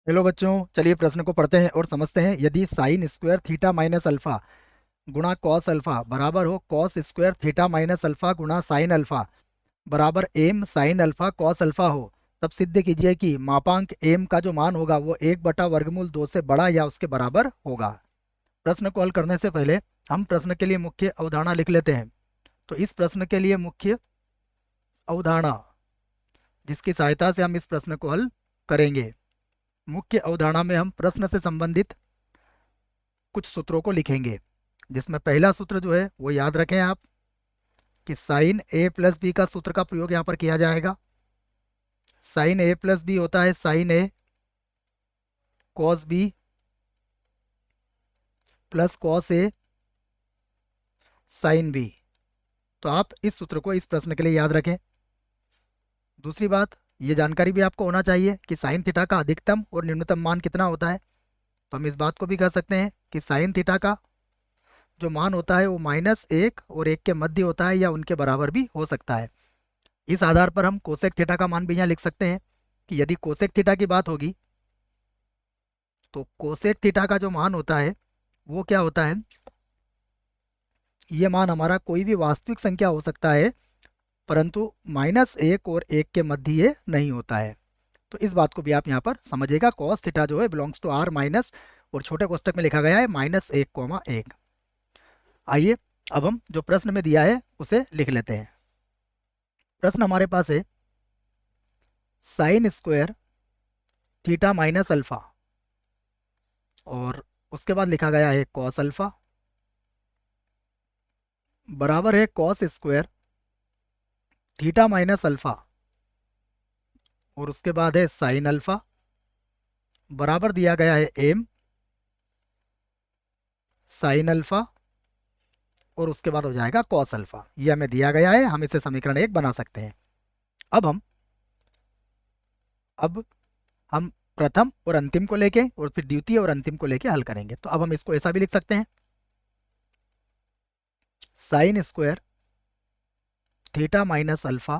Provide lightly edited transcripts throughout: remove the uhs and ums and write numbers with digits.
Hello बच्चों, चलिए प्रश्न को पढ़ते हैं और समझते हैं। यदि sine square theta minus alpha गुणा कॉस अल्फा बराबर हो cos square theta minus alpha गुणा साइन अल्फा बराबर m sine alpha cos alpha हो, तब सिद्ध कीजिए कि मापांक एम का जो मान होगा वो 1/वर्गमूल 2 से बड़ा या उसके बराबर होगा। प्रश्न को हल करने से पहले हम प्रश्न के लिए मुख्य अवधारणा लिख लेते हैं। तो इस प्रश्न के लिए मुख्य अवधारणा जिसकी सहायता से हम इस प्रश्न को हल करेंगे, मुख्य अवधारणा में हम प्रश्न से संबंधित कुछ सूत्रों को लिखेंगे, जिसमें पहला सूत्र जो है वो याद रखें आप कि साइन ए प्लस बी का सूत्र का प्रयोग यहाँ पर किया जाएगा। साइन ए प्लस बी होता है sign A cos B plus cos A sine B. तो आप इस सूत्र को इस प्रश्न के लिए याद रखें। दूसरी बात, ये जानकारी भी आपको होना चाहिए कि साइन थीटा का अधिकतम और न्यूनतम मान कितना होता है। तो हम इस बात को भी कह सकते हैं कि साइन थीटा का जो मान होता है वो -1 और 1 के मध्य होता है या उनके बराबर भी हो सकता है। इस आधार पर हम कोसेक थीटा का मान भी यहाँ लिख सकते हैं कि यदि कोसेक थीटा की बात होगी तो कोसेक थीटा का जो मान होता है वो क्या होता है, ये मान हमारा कोई भी वास्तविक संख्या हो सकता है, परंतु -1 और 1 के मध्य ये नहीं होता है। तो इस बात को भी आप यहाँ पर समझिएगा। कॉस थीटा जो है बिलोंग्स टू आर माइनस, और छोटे कोष्टक में लिखा गया है -1, 1। आइए अब हम जो प्रश्न में दिया है उसे लिख लेते हैं। प्रश्न हमारे पास है sine square theta minus alpha, और उसके बाद लिखा गया है कॉस अल्फा बराबर है cos square theta minus alpha, और उसके बाद है साइन अल्फा बराबर दिया गया है एम साइन अल्फा, और उसके बाद हो जाएगा कॉस अल्फा। ये हमें दिया गया है, हम इसे समीकरण 1 बना सकते हैं। अब हम प्रथम और अंतिम को लेके और फिर द्वितीय और अंतिम को लेके हल करेंगे। तो अब हम इसको ऐसा भी लिख सकते हैं, sign square theta minus alpha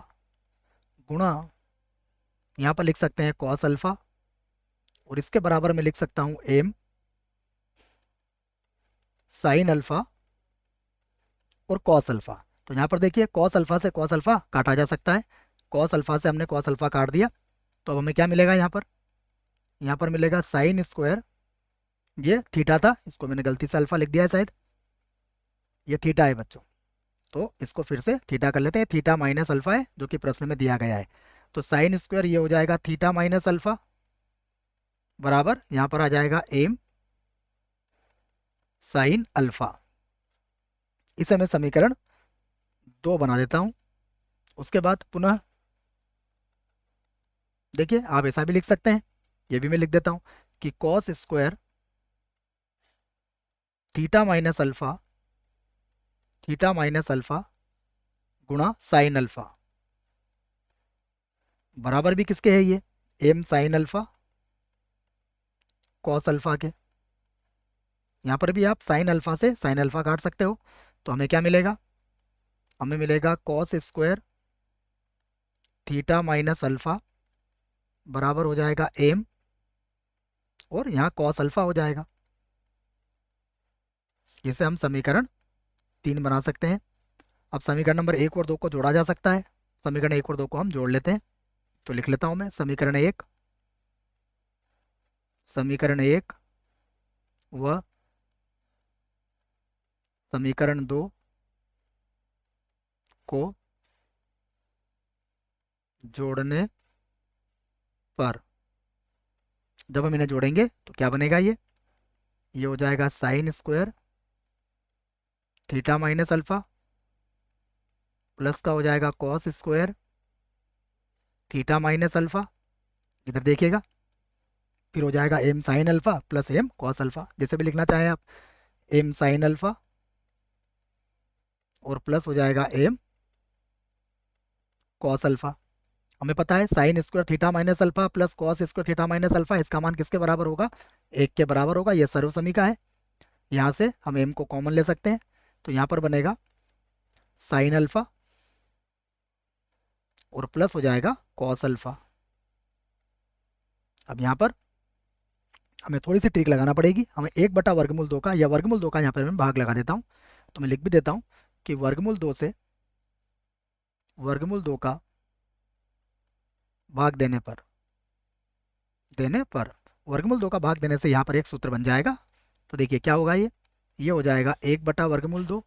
गुणा, यहाँ पर लिख सकते हैं कॉस अल्फा, और इसके बराबर में लिख सकता हूँ एम साइन अल्फा और कॉस अल्फा। तो यहाँ पर देखिए कॉस अल्फा से कॉस अल्फा काटा जा सकता है, कॉस अल्फा से हमने कॉस अल्फा काट दिया। तो अब हमें क्या मिलेगा यहाँ पर मिलेगा साइन स्क्वायर, ये थीटा था, इसको मैंने गलती से अल्फा लिख दिया है शायद, ये थीटा है बच्चों। तो इसको फिर से थीटा कर लेते हैं, थीटा माइनस अल्फा है जो कि प्रश्न में दिया गया है। तो साइन स्क्वायर ये हो जाएगा थीटा माइनस अल्फा बराबर यहाँ पर आ जाएगा एम साइन अल्फा। इसे मैं समीकरण 2 बना देता हूँ। उसके बाद पुनः देखिए आप ऐसा भी लिख सकते हैं, ये भी मैं लिख देता हूँ कि cos square theta minus alpha गुणा साइन अल्फा बराबर भी किसके है, ये m sine alpha cos alpha के। यहाँ पर भी आप साइन अल्फा से साइन अल्फा काट सकते हो। तो हमें क्या मिलेगा, हमें मिलेगा cos square theta minus alpha बराबर हो जाएगा एम, और यहाँ कॉस अल्फा हो जाएगा। इसे हम समीकरण 3 बना सकते हैं। अब समीकरण नंबर 1 और 2 को जोड़ा जा सकता है। समीकरण 1 और 2 को हम जोड़ लेते हैं। तो लिख लेता हूँ मैं समीकरण 1 व समीकरण 2 को जोड़ने पर, जब हम इन्हें जोड़ेंगे तो क्या बनेगा, ये हो जाएगा sine square theta minus alpha plus का हो जाएगा cos square theta minus alpha, इधर देखिएगा, फिर हो जाएगा m sine alpha plus m cos alpha, जैसे भी लिखना चाहें आप, एम साइन अल्फा और प्लस हो जाएगा एम कॉस अल्फा। हमें पता है sine square theta minus alpha plus cos square theta minus alpha, इसका मान किसके बराबर होगा, 1 के बराबर होगा। यह सर्वसमीका है, यहाँ से हम एम को कॉमन ले सकते हैं। तो यहाँ पर बनेगा साइन अल्फा और प्लस हो जाएगा कॉस अल्फा। अब यहाँ पर हमें थोड़ी सी ट्रिक लगाना पड़ेगी। हमें 1/वर्गमूल 2 का या वर्गमूल 2 का यहाँ पर मैं भाग लगा देता हूँ। तो मैं लिख भी देता हूँ कि वर्गमूल 2 से वर्गमूल 2 का भाग देने पर वर्गमूल 2 का भाग देने से यहाँ पर एक सूत्र बन जाएगा। तो देखिए क्या होगा, ये हो जाएगा 1/वर्गमूल 2,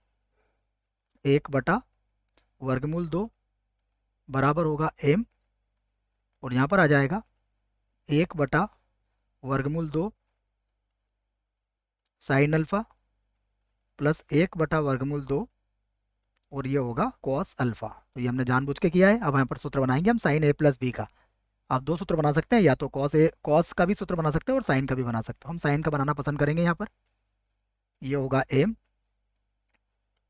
1/वर्गमूल 2 बराबर होगा m, और यहाँ पर आ जाएगा 1/वर्गमूल 2 साइन अल्फा प्लस 1/वर्गमूल 2 और ये होगा कॉस अल्फा। तो ये हमने जानबूझ के किया है। अब यहाँ पर सूत्र बनाएंगे हम साइन a प्लस बी का। आप दो सूत्र बना सकते हैं, या तो कॉस का भी सूत्र बना सकते हैं और साइन का भी बना सकते हो। हम साइन का बनाना पसंद करेंगे। यहाँ पर ये होगा m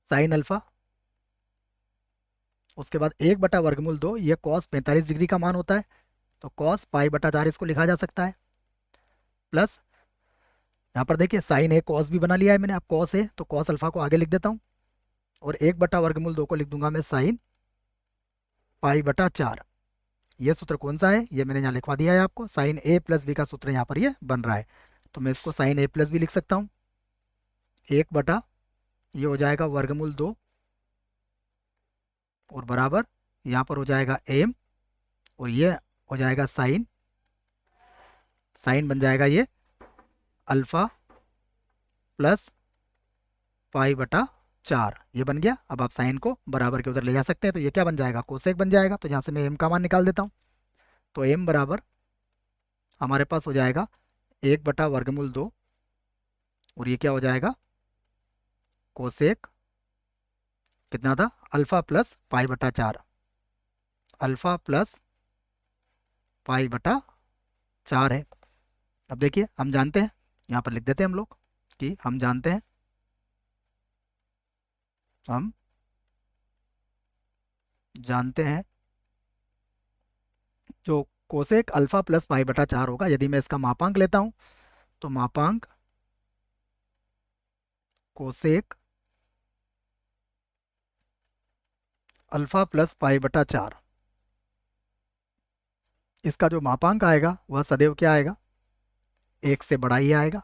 साइन अल्फा, उसके बाद 1/वर्गमूल 2, ये कॉस 45 डिग्री का मान होता है, तो कॉस पाई/4 इसको लिखा जा सकता है, प्लस यहाँ पर देखिए साइन ए कॉस भी बना लिया है मैंने। अब कॉस है तो कॉस अल्फा को आगे लिख देता हूँ, और 1/वर्गमूल 2 को लिख दूंगा मैं साइन पाई/4। ये सूत्र कौन सा है, ये मैंने यहाँ लिखवा दिया है आपको। साइन ए प्लस बी का सूत्र यहाँ पर ये बन रहा है, तो मैं इसको साइन ए प्लस बी लिख सकता हूँ। 1/ ये हो जाएगा वर्गमूल 2 और बराबर यहाँ पर हो जाएगा m, और ये हो जाएगा साइन बन जाएगा ये अल्फा प्लस पाई/4, ये बन गया। अब आप साइन को बराबर के उधर ले जा सकते हैं, तो ये क्या बन जाएगा, कोसेक बन जाएगा। तो यहाँ से मैं m का मान निकाल देता हूँ। तो m बराबर हमारे पास हो जाएगा 1/वर्गमूल 2, और ये क्या हो जाएगा, कोसेक कितना था, अल्फा प्लस पाई/4, अल्फा प्लस पाई/4 है। अब देखिए हम जानते हैं, यहाँ पर लिख देते हैं हम लोग कि हम जानते हैं जो कोसेक अल्फा प्लस पाई/4 होगा, यदि मैं इसका मापांक लेता हूँ तो मापांक कोसेक अल्फा प्लस पाई/4, इसका जो मापांक आएगा वह सदैव क्या आएगा, 1 से बड़ा ही आएगा।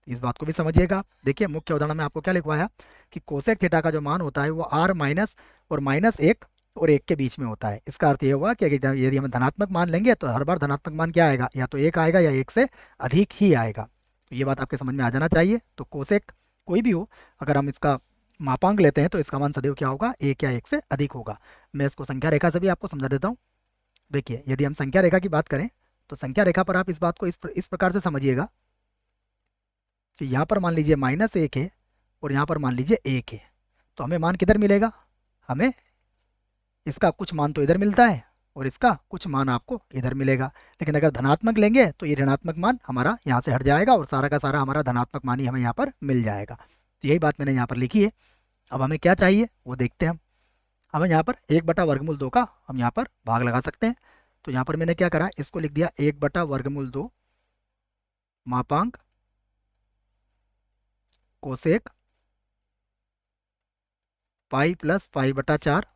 इस बात को भी समझिएगा आप। देखिए मुख्य उदाहरण में आपको क्या लिखवाया कि कोसेक थीटा का जो मान होता है वो आर माइनस और -1 और 1 के बीच में होता है। इसका अर्थ ये हुआ कि यदि हम धनात्मक मान लेंगे तो हर बार धनात्मक मान क्या आएगा, या तो 1 आएगा या 1 से अधिक ही आएगा। तो ये बात आपके समझ में आ जाना चाहिए। तो कोसेक कोई भी हो, अगर हम इसका मापांक लेते हैं तो इसका मान सदैव क्या होगा, 1 या 1 से अधिक होगा। मैं इसको संख्या रेखा से भी आपको समझा देता हूँ। देखिए यदि हम संख्या रेखा की बात करें तो संख्या रेखा पर आप इस बात को इस प्रकार से समझिएगा कि यहाँ पर मान लीजिए -1 है और यहाँ पर मान लीजिए 1 है, तो हमें मान किधर मिलेगा, हमें इसका कुछ मान तो इधर मिलता है और इसका कुछ मान आपको इधर मिलेगा। लेकिन अगर धनात्मक लेंगे तो ये ऋणात्मक मान हमारा यहाँ से हट जाएगा और सारा का सारा हमारा धनात्मक मान ही हमें यहाँ पर मिल जाएगा। तो यही बात मैंने यहाँ पर लिखी है। अब हमें क्या चाहिए वो देखते हैं हम। हमें यहाँ पर 1/वर्गमूल 2 का हम यहाँ पर भाग लगा सकते हैं। तो यहाँ पर मैंने क्या करा, इसको लिख दिया 1/वर्गमूल 2 मापांक कोसेक पाई प्लस पाई/4,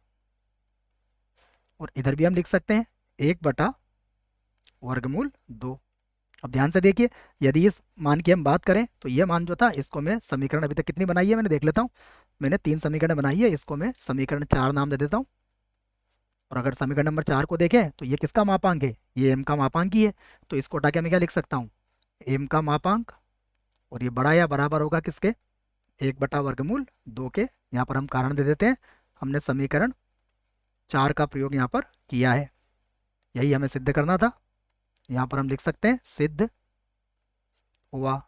और इधर भी हम लिख सकते हैं 1/वर्गमूल 2। अब ध्यान से देखिए, यदि इस मान की हम बात करें तो ये मान जो था इसको मैं समीकरण अभी तक कितनी बनाई है मैंने देख लेता हूँ। मैंने 3 समीकरण बनाई है, इसको मैं समीकरण 4 नाम दे देता हूँ। और अगर समीकरण नंबर 4 को देखें तो ये किसका मापांक है, ये m का मापांक ही है। तो इसको हटा के मैं क्या लिख सकता हूँ, m का मापांक, और ये बड़ा या बराबर होगा किसके, 1/वर्गमूल 2 के। यहाँ पर हम कारण दे देते हैं, हमने समीकरण 4 का प्रयोग यहाँ पर किया है, यही हमें सिद्ध करना था। यहाँ पर हम लिख सकते हैं सिद्ध हुआ।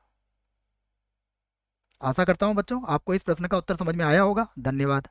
आशा करता हूँ बच्चों आपको इस प्रश्न का उत्तर समझ में आया होगा। धन्यवाद।